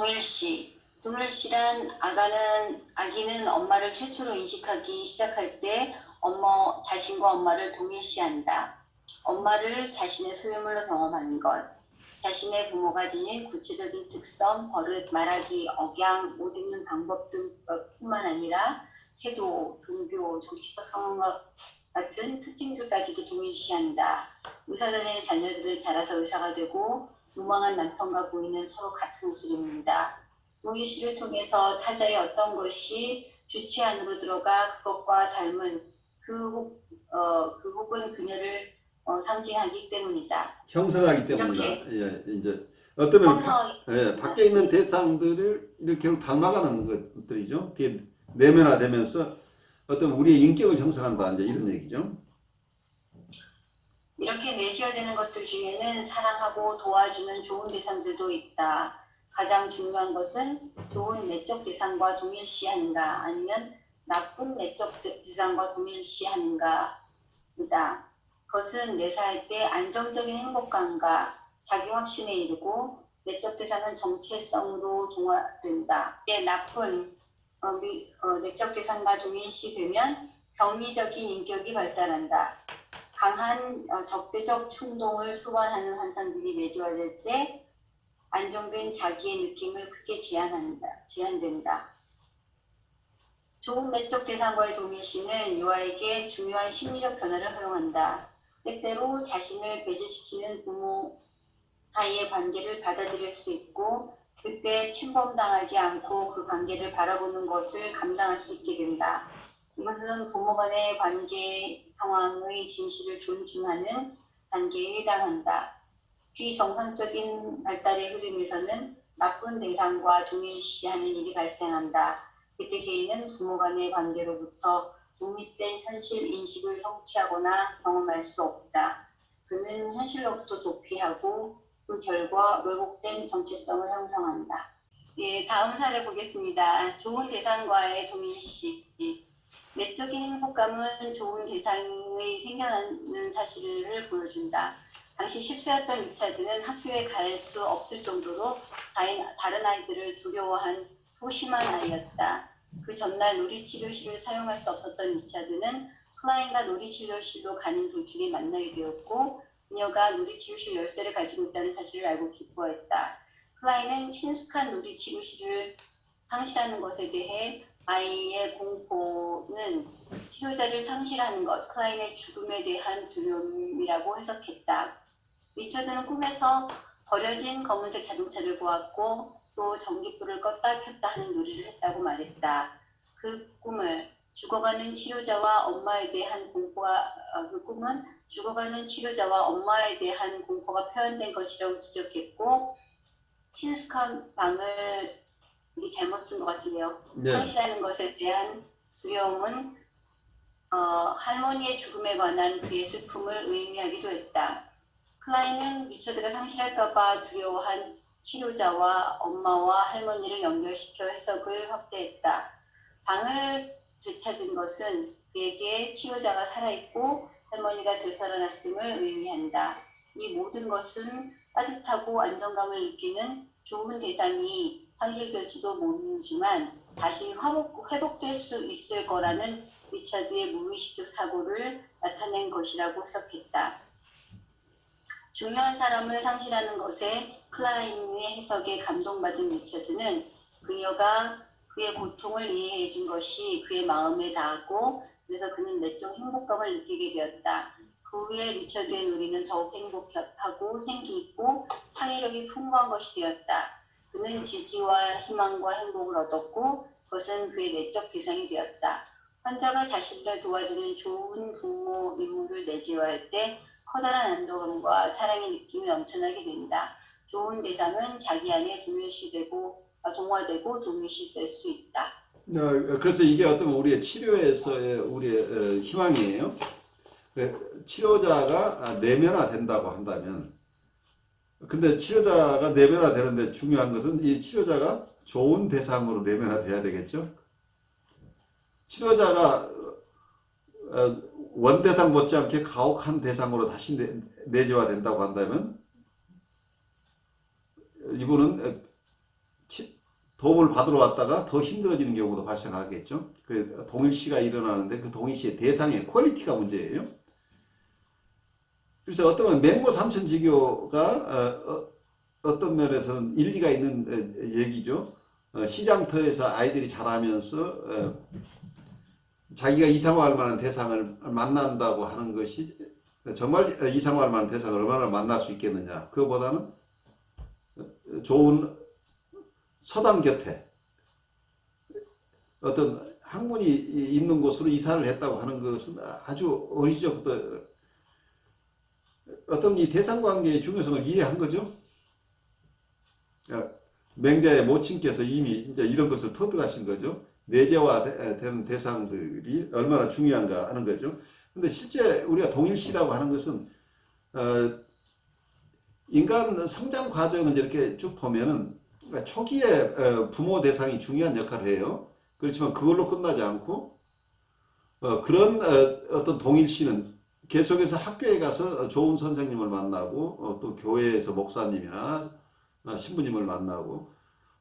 동일시. 동일시란 아기는 엄마를 최초로 인식하기 시작할 때 자신과 엄마를 동일시한다. 엄마를 자신의 소유물로 경험하는 것. 자신의 부모가 지닌 구체적인 특성, 버릇, 말하기, 억양, 옷 입는 방법 등뿐만 아니라 태도, 종교, 정치적 상황과 같은 특징들까지도 동일시한다. 의사 다니는 자녀들을 자라서 의사가 되고 무망한 남편과 부인은 서로 같은 옷을 입는다. 동일시를 통해서 타자의 어떤 것이 주체 안으로 들어가 그것과 닮은 그 혹은 그녀를 상징하기 때문이다. 형성하기 때문이다. 예, 이제 어쩌면 밖에 있는 대상들을 이렇게 결국 닮아가는 것들이죠. 그게 내면화되면서 어떤 우리의 인격을 형성한다. 이제 이런 얘기죠. 이렇게 내시화되는 것들 중에는 사랑하고 도와주는 좋은 대상들도 있다. 가장 중요한 것은 좋은 내적 대상과 동일시하는가 아니면 나쁜 내적 대상과 동일시하는가이다. 그것은 내사할 때 안정적인 행복감과 자기 확신에 이르고 내적 대상은 정체성으로 동화된다. 이게 나쁜 내적 대상과 동일시되면 병리적인 인격이 발달한다. 강한 적대적 충동을 수반하는 환상들이 내재화될 때 안정된 자기의 느낌을 크게 제한된다. 좋은 내적 대상과의 동일시는 유아에게 중요한 심리적 변화를 허용한다. 때때로 자신을 배제시키는 부모 사이의 관계를 받아들일 수 있고 그때 침범당하지 않고 그 관계를 바라보는 것을 감당할 수 있게 된다. 이것은 부모 간의 관계 상황의 진실을 존중하는 단계에 해당한다. 비정상적인 발달의 흐름에서는 나쁜 대상과 동일시하는 일이 발생한다. 그때 개인은 부모 간의 관계로부터 독립된 현실 인식을 성취하거나 경험할 수 없다. 그는 현실로부터 도피하고 그 결과 왜곡된 정체성을 형성한다. 예, 다음 사례 보겠습니다. 좋은 대상과의 동일시. 내적인 행복감은 좋은 대상의 생겨나는 사실을 보여준다. 당시 10세였던 리차드는 학교에 갈 수 없을 정도로 다른 아이들을 두려워한 소심한 아이였다. 그 전날 놀이치료실을 사용할 수 없었던 리차드는 클라인과 놀이치료실로 가는 도중에 만나게 되었고 그녀가 놀이치료실 열쇠를 가지고 있다는 사실을 알고 기뻐했다. 클라인은 친숙한 놀이치료실을 상실하는 것에 대해 아이의 공포는 치료자를 상실하는 것, 클라인의 죽음에 대한 두려움이라고 해석했다. 리처드는 꿈에서 버려진 검은색 자동차를 보았고 또 전기불을 껐다 켰다 하는 놀이를 했다고 말했다. 그 꿈은 죽어가는 치료자와 엄마에 대한 공포가 표현된 것이라고 지적했고 친숙한 방을 잘못 쓴 것 같은데요. 상실하는 것에 대한 두려움은 할머니의 죽음에 관한 그의 슬픔을 의미하기도 했다. 클라인은 리처드가 상실할까봐 두려워한 치료자와 엄마와 할머니를 연결시켜 해석을 확대했다. 방을 되찾은 것은 그에게 치료자가 살아있고 할머니가 되살아났음을 의미한다. 이 모든 것은 따뜻하고 안정감을 느끼는 좋은 대상이 상실될지도 모르지만 다시 회복될 수 있을 거라는 리차드의 무의식적 사고를 나타낸 것이라고 해석했다. 중요한 사람을 상실하는 것에 클라인의 해석에 감동받은 리차드는 그녀가 그의 고통을 이해해 준 것이 그의 마음에 닿았고 그래서 그는 내적 행복감을 느끼게 되었다. 그 후에 리처드의 놀이는 더욱 행복하고 생기있고 창의력이 풍부한 것이 되었다. 그는 지지와 희망과 행복을 얻었고 그것은 그의 내적 대상이 되었다. 환자가 자신을 도와주는 좋은 부모 의무를 내재화할 때 커다란 안도감과 사랑의 느낌이 넘쳐나게 된다. 좋은 대상은 자기 안에 동화되고 동일시될 수 있다. 그래서 이게 어떤 우리의 치료에서의 우리의 희망이에요. 치료자가 내면화된다고 한다면, 근데 치료자가 내면화되는데 중요한 것은 이 치료자가 좋은 대상으로 내면화돼야 되겠죠. 치료자가 원대상 못지않게 가혹한 대상으로 다시 내재화된다고 한다면 이분은 도움을 받으러 왔다가 더 힘들어지는 경우도 발생하겠죠. 그 동일시가 일어나는데 그 동일시의 대상의 퀄리티가 문제예요. 그래서 어떤 맹모 삼천지교가 어떤 면에서는 일리가 있는 얘기죠. 시장터에서 아이들이 자라면서 자기가 이상화할 만한 대상을 만난다고 하는 것이 정말 이상화할 만한 대상을 얼마나 만날 수 있겠느냐. 그거보다는 좋은 서당 곁에 어떤 학문이 있는 곳으로 이사를 했다고 하는 것은 아주 어릴 적부터 어떤 이 대상관계의 중요성을 이해한 거죠. 맹자의 모친께서 이미 이제 이런 것을 터득하신 거죠. 내재화되는 대상들이 얼마나 중요한가 하는 거죠. 근데 실제 우리가 동일시라고 하는 것은 인간 성장 과정을 이렇게 쭉 보면은 초기에 부모 대상이 중요한 역할을 해요. 그렇지만 그걸로 끝나지 않고 그런 어떤 동일시는 계속해서 학교에 가서 좋은 선생님을 만나고 또 교회에서 목사님이나 신부님을 만나고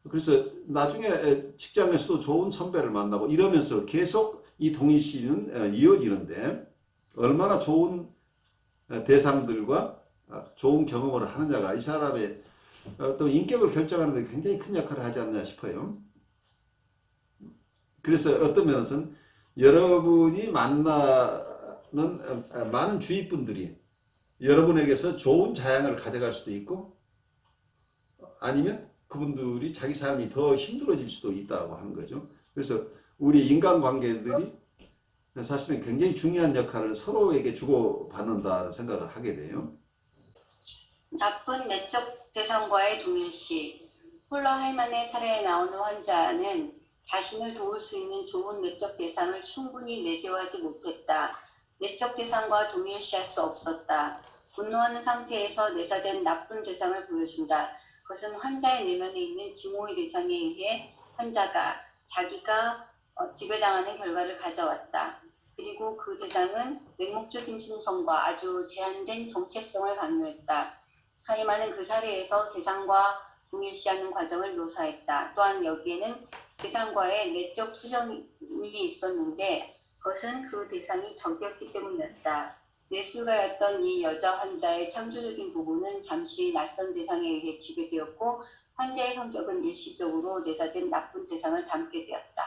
그래서 나중에 직장에서도 좋은 선배를 만나고 이러면서 계속 이 동일시는 이어지는데 얼마나 좋은 대상들과 좋은 경험을 하느냐가 이 사람의 어떤 인격을 결정하는 데 굉장히 큰 역할을 하지 않나 싶어요. 그래서 어떤 면에서는 여러분이 만나는 많은 주위 분들이 여러분에게서 좋은 자양을 가져갈 수도 있고 아니면 그분들이 자기 삶이 더 힘들어질 수도 있다고 하는 거죠. 그래서 우리 인간관계들이 사실은 굉장히 중요한 역할을 서로에게 주고받는다는 생각을 하게 돼요. 나쁜 내적 대상과의 동일시. 홀러 할만의 사례에 나오는 환자는 자신을 도울 수 있는 좋은 내적 대상을 충분히 내재하지 못했다. 내적 대상과 동일시할 수 없었다. 분노하는 상태에서 내사된 나쁜 대상을 보여준다. 그것은 환자의 내면에 있는 증오의 대상에 의해 환자가 자기가 지배당하는 결과를 가져왔다. 그리고 그 대상은 맹목적인 충성과 아주 제한된 정체성을 강요했다. 하이만은 그 사례에서 대상과 동일시하는 과정을 묘사했다. 또한 여기에는 대상과의 내적 투정이 있었는데 그것은 그 대상이 적이었기 때문이었다. 내술가였던 이 여자 환자의 창조적인 부분은 잠시 낯선 대상에 의해 지배되었고 환자의 성격은 일시적으로 내사된 나쁜 대상을 담게 되었다.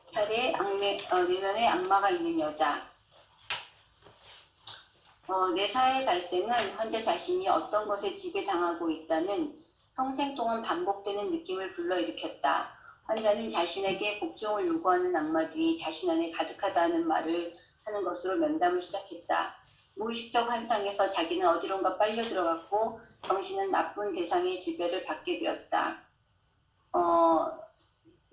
사례 내면에 악마가 있는 여자. 내사의 발생은 환자 자신이 어떤 것에 지배당하고 있다는 평생 동안 반복되는 느낌을 불러일으켰다. 환자는 자신에게 복종을 요구하는 악마들이 자신 안에 가득하다는 말을 하는 것으로 면담을 시작했다. 무의식적 환상에서 자기는 어디론가 빨려 들어갔고 정신은 나쁜 대상의 지배를 받게 되었다.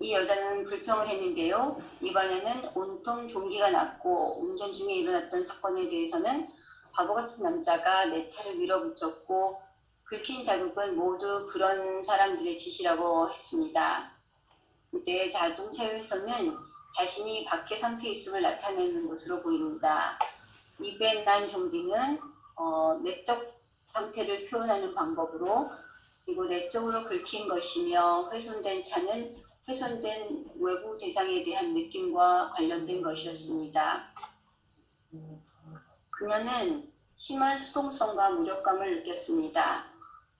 이 여자는 불평을 했는데요. 이번에는 온통 종기가 났고 운전 중에 일어났던 사건에 대해서는 바보 같은 남자가 내 차를 밀어붙였고 긁힌 자국은 모두 그런 사람들의 짓이라고 했습니다. 이때 자동차에서는 자신이 박해 상태에 있음을 나타내는 것으로 보입니다. 입에 난 좀비는 내적 상태를 표현하는 방법으로 그리고 내적으로 긁힌 것이며 훼손된 차는 훼손된 외부 대상에 대한 느낌과 관련된 것이었습니다. 그녀는 심한 수동성과 무력감을 느꼈습니다.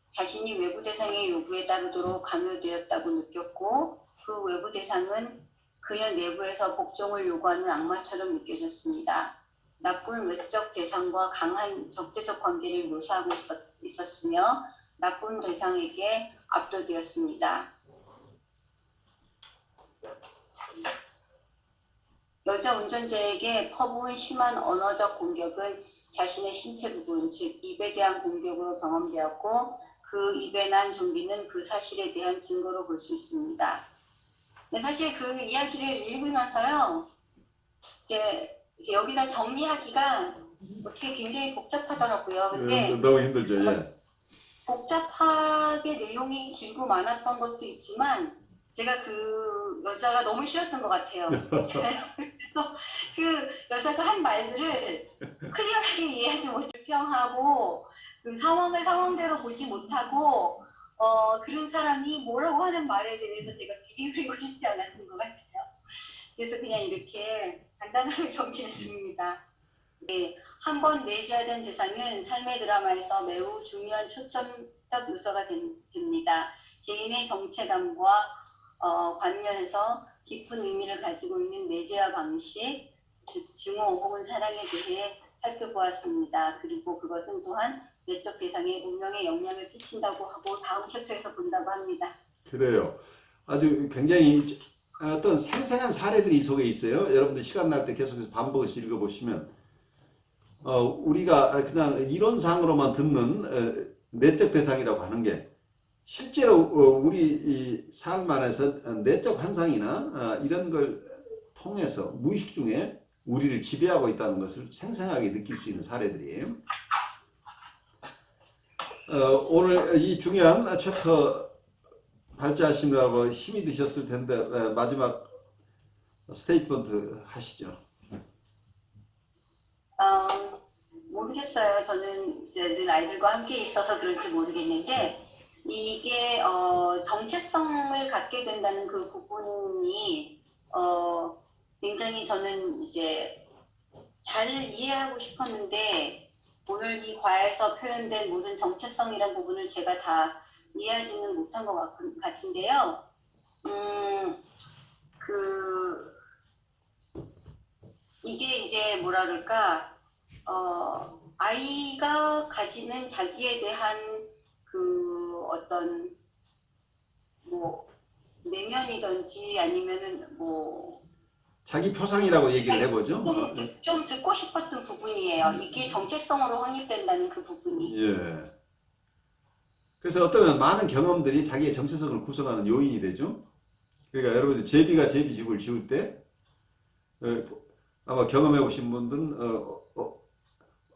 자신이 외부 대상의 요구에 따르도록 강요되었다고 느꼈고 그 외부 대상은 그녀 내부에서 복종을 요구하는 악마처럼 느껴졌습니다. 나쁜 외적 대상과 강한 적대적 관계를 묘사하고 있었으며 나쁜 대상에게 압도되었습니다. 여자 운전자에게 퍼부은 심한 언어적 공격은 자신의 신체 부분, 즉 입에 대한 공격으로 경험되었고 그 입에 난 좀비는 그 사실에 대한 증거로 볼 수 있습니다. 근데 사실 그 이야기를 읽으면서요, 이제 여기다 정리하기가 어떻게 굉장히 복잡하더라고요. 근데 너무 힘들죠. 예. 복잡하게 내용이 길고 많았던 것도 있지만 제가 그 여자가 너무 싫었던 것 같아요. 그래서 그 여자가 한 말들을 클리어하게 이해하지 못해 불평하고 그 상황을 상황대로 보지 못하고 그런 사람이 뭐라고 하는 말에 대해서 제가 귀 기울이고 싶지 않았던 것 같아요. 그래서 그냥 이렇게 간단하게 정리했습니다. 네, 한 번 내줘야 된 대상은 삶의 드라마에서 매우 중요한 초점적 요소가 됩니다. 개인의 정체감과 관련해서 깊은 의미를 가지고 있는 내재화 방식, 즉 증오 혹은 사랑에 대해 살펴보았습니다. 그리고 그것은 또한 내적 대상의 운명에 영향을 끼친다고 하고 다음 챕터에서 본다고 합니다. 그래요. 아주 굉장히 어떤 생생한 사례들이 이 속에 있어요. 여러분들 시간 날 때 계속해서 반복해서 읽어보시면 우리가 그냥 이론상으로만 듣는 내적 대상이라고 하는 게 실제로 우리 이 삶 안에서 내적 환상이나 이런 걸 통해서 무의식 중에 우리를 지배하고 있다는 것을 생생하게 느낄 수 있는 사례들이에요. 오늘 이 중요한 챕터 발제하시느라고 힘이 드셨을 텐데 마지막 스테이트먼트 하시죠. 모르겠어요. 저는 이제 늘 아이들과 함께 있어서 그런지 모르겠는데 이게 정체성을 갖게 된다는 그 부분이 굉장히 저는 이제 잘 이해하고 싶었는데 오늘 이 과에서 표현된 모든 정체성이란 부분을 제가 다 이해하지는 못한 것 같은데요. 이게 이제 뭐라 그럴까, 아이가 가지는 자기에 대한 그 어떤 뭐 내면이든지 아니면은 뭐 자기 표상이라고 얘기를 해보죠. 좀 듣고 싶었던 부분이에요. 이게 정체성으로 확립된다는 그 부분이. 예. 그래서 어쩌면 많은 경험들이 자기의 정체성을 구성하는 요인이 되죠. 그러니까 여러분들 제비가 제비집을 지을 때 아마 경험해 보신 분들은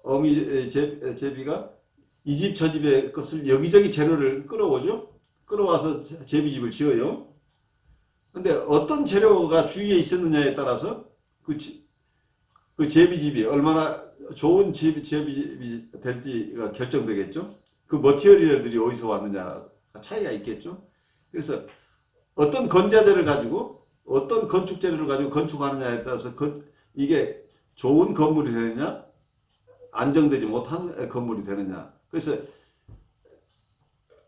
어미 제비가 이 집 저 집의 것을 여기저기 재료를 끌어오죠. 끌어와서 제비집을 지어요. 근데 어떤 재료가 주위에 있었느냐에 따라서 그 제비집이 얼마나 좋은 제비집이 될지가 결정되겠죠. 그 머티리얼들이 어디서 왔느냐 차이가 있겠죠. 그래서 어떤 건자재를 가지고 어떤 건축 재료를 가지고 건축하느냐에 따라서 이게 좋은 건물이 되느냐 안정되지 못한 건물이 되느냐. 그래서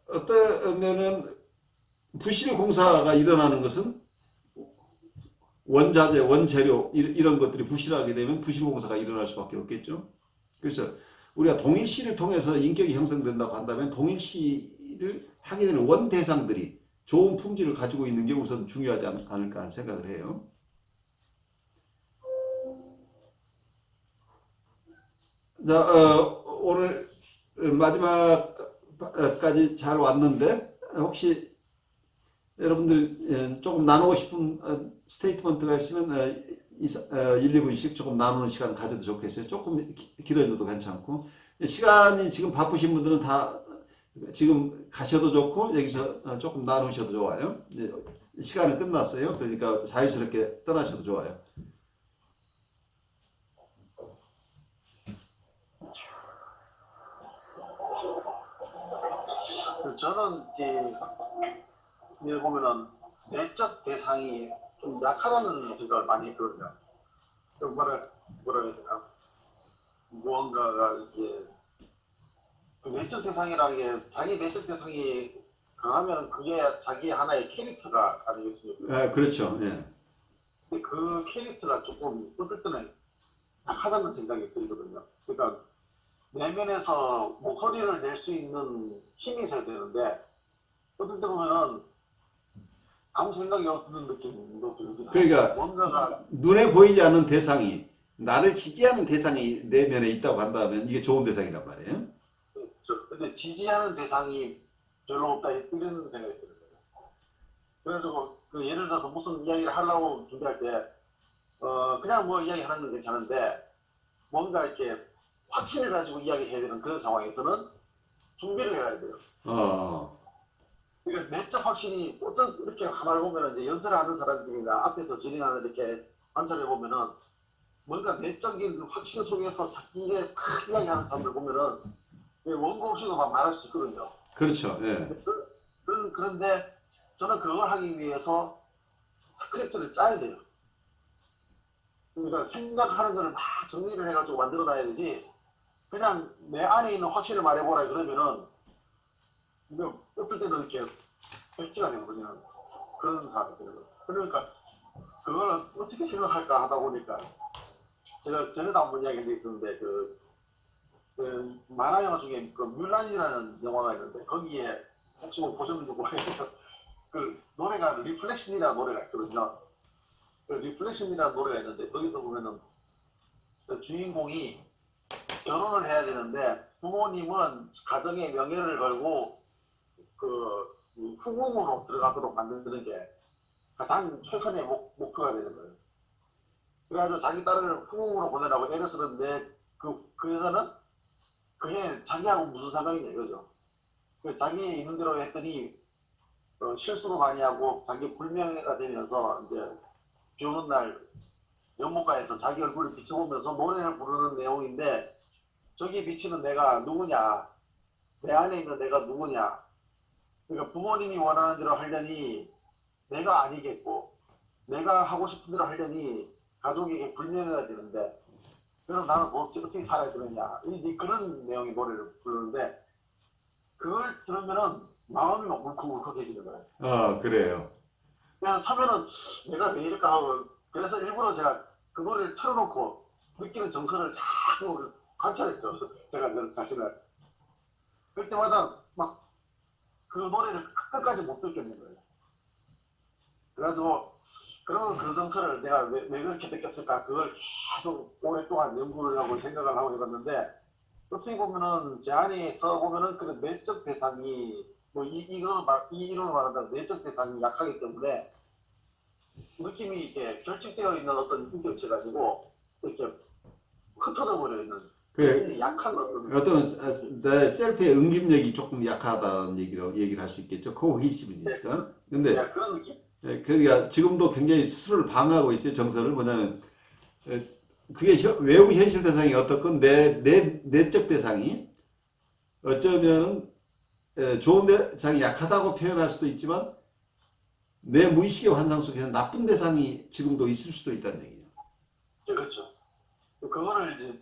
어떠면은 부실 공사가 일어나는 것은 원자재, 원재료 이런 것들이 부실하게 되면 부실 공사가 일어날 수밖에 없겠죠. 그래서 우리가 동일시를 통해서 인격이 형성된다고 한다면 동일시를 하게 되는 원 대상들이 좋은 품질을 가지고 있는 게 우선 중요하지 않을까 하는 생각을 해요. 자, 오늘 마지막까지 잘 왔는데 혹시 여러분들 조금 나누고 싶은 스테이트먼트가 있으면 1, 2분씩 조금 나누는 시간 가져도 좋겠어요. 조금 길어져도 괜찮고 시간이 지금 바쁘신 분들은 다 지금 가셔도 좋고 여기서 조금 나누셔도 좋아요. 시간은 끝났어요. 그러니까 자유스럽게 떠나셔도 좋아요. 저는 이제 보면은 내적 대상이 좀 약하다는 생각을 많이 했거든요. 좀 뭐라 해야 되나, 무언가가 이게 그 내적 대상이라는 게 자기 내적 대상이 강하면 그게 자기 하나의 캐릭터가 아니겠습니까? 그렇죠. 예. 근데 그 캐릭터가 조금 어떨 때는 약하다는 생각이 들거든요. 그러니까 내면에서 목소리를 낼 수 있는 힘이 있어야 되는데 어떨 때 보면은 아무 생각이 없는 느낌도 들기도 그러니까 하고 뭔가가 눈에 보이지 않는 대상이 나를 지지하는 대상이 내면에 있다고 한다면 이게 좋은 대상이란 말이에요. 근데 지지하는 대상이 별로 없다 이런 생각이 들어요. 그래서 그 예를 들어서 무슨 이야기를 하려고 준비할 때 그냥 뭐 이야기하는 건 괜찮은데 뭔가 이렇게 확신을 가지고 이야기해야 되는 그런 상황에서는 준비를 해야 돼요. 그러니까 내적 확신이 어떤 이렇게 가만히 보면은 이제 연설을 하는 사람들이나 앞에서 진행하는 이렇게 관찰해 보면은 뭔가 내적인 확신 속에서 자기의 막 이야기하는 사람들 보면은 원고 없이도 막 말할 수 있거든요. 그렇죠. 예. 그런데 저는 그걸 하기 위해서 스크립트를 짜야 돼요. 그러니까 생각하는 거를 막 정리를 해가지고 만들어놔야 되지. 그냥 내 안에 있는 확신을 말해보라 그러면은 어떨 때는 이렇게 백지가 되거든요. 그런 사람들. 그러니까 그걸 어떻게 생각할까 하다 보니까 제가 전에도 한번 이야기한 게 있었는데 그 만화 영화 중에 그 뮬란이라는 영화가 있는데 거기에 혹시 뭐 보셨는지 모르겠어요. 그 노래가 리플렉션이라는 노래가 있거든요. 그 리플렉션이라는 노래가 있는데 거기서 보면은 그 주인공이 결혼을 해야 되는데 부모님은 가정의 명예를 걸고 그 후궁으로 들어가도록 만드는 게 가장 최선의 목표가 되는 거예요. 그래가지고 자기 딸을 후궁으로 보내라고 애를 쓰는데 그 여자는 그게 자기하고 무슨 상관이냐 이거죠. 자기 있는 대로 했더니 실수도 많이 하고 자기 불명예가 되면서 이제 비 오는 날 연못가에서 자기 얼굴을 비춰보면서 노래를 부르는 내용인데 저기에 비치는 내가 누구냐, 내 안에 있는 내가 누구냐. 그러니까 부모님이 원하는 대로 하려니 내가 아니겠고 내가 하고 싶은 대로 하려니 가족에게 불명예가 되는데 그럼 나는 어떻게 살아야 되느냐 그런 내용의 노래를 부르는데 그걸 들으면은 마음이 막 울컥울컥해지는 거예요. 아, 그래요. 그래서 처음에는 내가 왜 이럴까 하고 그래서 일부러 제가 그 노래를 틀어놓고 느끼는 정서를 자꾸 관찰했죠. 제가 저 자신을. 그럴 때마다 막 그 노래를 끝까지 못 듣겠는 거예요. 그래가지고 그러면 그 정서를 내가 왜 그렇게 느꼈을까 그걸 계속 오랫동안 연구를 하고 생각을 하고 해봤는데 어떻게 보면은 제 안에 써보면은 그 내적 대상이 뭐 이 이론을 말한다면 내적 대상이 약하기 때문에 느낌이 이렇게 결집되어 있는 어떤 인격체 가지고 이렇게 흩어져 버려 있는 그 약한 어떤 내 셀프의 응집력이 조금 약하다는 얘기를 할 수 있겠죠. 코히시브니스가. 근데 그런 느낌. 그러니까 지금도 굉장히 스스로를 방어하고 있어요. 정서를 뭐냐면 그게 외부 현실 대상이 어떻건 내 내적 대상이 어쩌면 좋은 대상이 약하다고 표현할 수도 있지만 내 무의식의 환상 속에서 나쁜 대상이 지금도 있을 수도 있다는 얘기예요. 그렇죠. 그거를 이제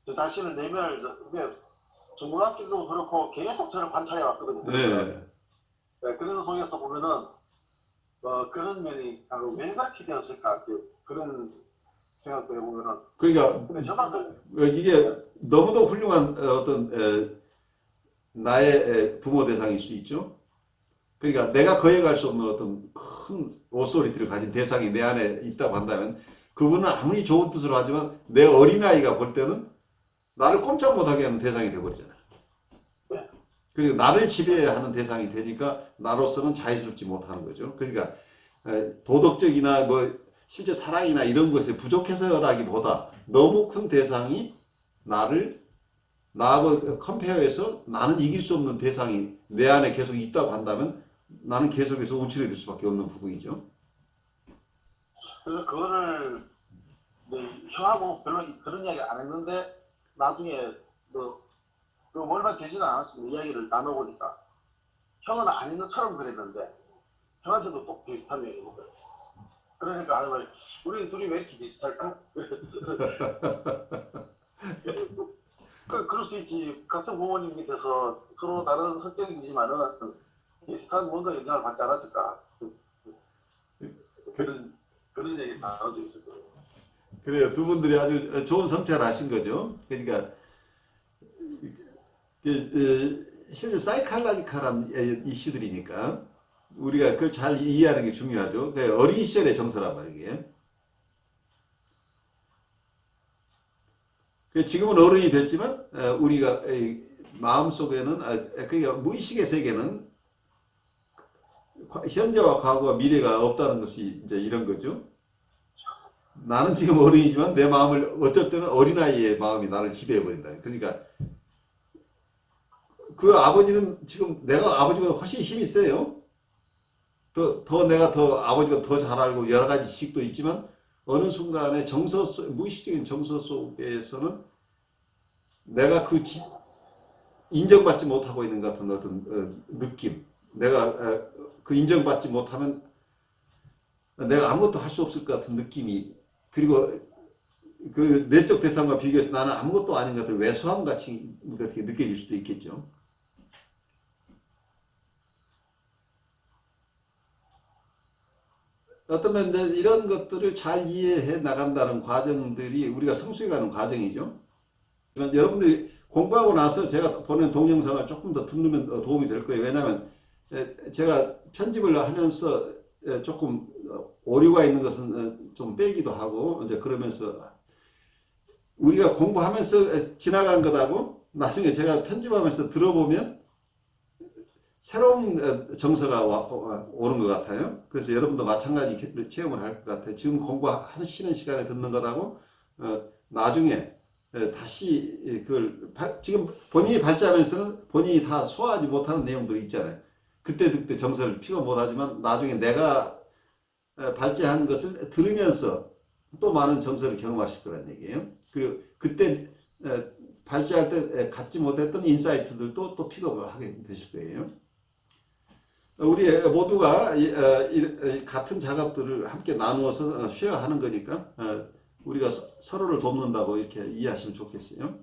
저 자신을 내면을 중고등학교도 그렇고 계속 저를 관찰해 왔거든요. 네. 그런 속에서 보면은 그런 면이 왜 그렇게 되었을까 그런 생각도 해보면은 그러니까 근데 저만큼 이게 너무도 훌륭한 어떤 나의 부모 대상일 수 있죠. 그러니까 내가 거역할 수 없는 어떤 큰 오소리티를 가진 대상이 내 안에 있다고 한다면 그분은 아무리 좋은 뜻으로 하지만 내 어린아이가 볼 때는 나를 꼼짝 못하게 하는 대상이 되어버리잖아요. 그리고 나를 지배하는 대상이 되니까 나로서는 자유스럽지 못하는 거죠. 그러니까 도덕적이나 뭐 실제 사랑이나 이런 것에 부족해서라기보다 너무 큰 대상이 나하고 컴페어해서 나는 이길 수 없는 대상이 내 안에 계속 있다고 한다면 나는 계속해서 움츠러들 수밖에 없는 부분이죠. 그래서 그거를 형하고 별로 그런 이야기 안 했는데 나중에 얼마 되지도 않았습니다. 이야기를 나눠보니까 형은 아닌 것처럼 그랬는데 형한테도 또 비슷한 얘기인 거예요. 그러니까 하는 말이 우리 둘이 왜 이렇게 비슷할까? 그럴 수 있지. 같은 부모님 밑에서 서로 다른 성격이지만은 비슷한 뭔가 영향을 받지 않았을까? 그런 얘기 나눠져 있을 거예요. 그래요. 두 분들이 아주 좋은 성찰을 하신 거죠. 그러니까 실제 사이칼라지컬한 이슈들이니까 우리가 그걸 잘 이해하는 게 중요하죠. 어린 시절의 정서란 말이에요. 지금은 어른이 됐지만 우리가 마음속에는 그러니까 무의식의 세계는 현재와 과거와 미래가 없다는 것이 이제 이런 거죠. 나는 지금 어린이지만 내 마음을 어쩔 때는 어린아이의 마음이 나를 지배해버린다. 그러니까 그 아버지는 지금 내가 아버지보다 훨씬 힘이 세요. 내가 아버지가 더 잘 알고 여러 가지 지식도 있지만 어느 순간에 무의식적인 정서 속에서는 내가 인정받지 못하고 있는 것 같은 어떤 느낌, 내가 그 인정받지 못하면 내가 아무것도 할 수 없을 것 같은 느낌이, 그리고 그 내적 대상과 비교해서 나는 아무것도 아닌 것 같은 왜소함 같이 느껴질 수도 있겠죠. 어쩌면 이제 이런 것들을 잘 이해해 나간다는 과정들이 우리가 성숙해가는 과정이죠. 그러니까 여러분들이 공부하고 나서 제가 보낸 동영상을 조금 더 듣는 도움이 될 거예요. 왜냐하면 제가 편집을 하면서 조금 오류가 있는 것은 좀 빼기도 하고 이제 그러면서 우리가 공부하면서 지나간 것하고 나중에 제가 편집하면서 들어보면 새로운 정서가 오는 것 같아요. 그래서 여러분도 마찬가지 체험을 할 것 같아요. 지금 공부하시는 시간에 듣는 것하고 나중에 다시 그걸 지금 본인이 발제하면서는 본인이 다 소화하지 못하는 내용들이 있잖아요. 그때 정서를 피가 못하지만 나중에 내가 발제한 것을 들으면서 또 많은 정서를 경험하실 거란 얘기예요. 그리고 그때 발제할 때 갖지 못했던 인사이트들도 또 픽업을 하게 되실 거예요. 우리 모두가 같은 작업들을 함께 나누어서 쉐어하는 거니까 우리가 서로를 돕는다고 이렇게 이해하시면 좋겠어요.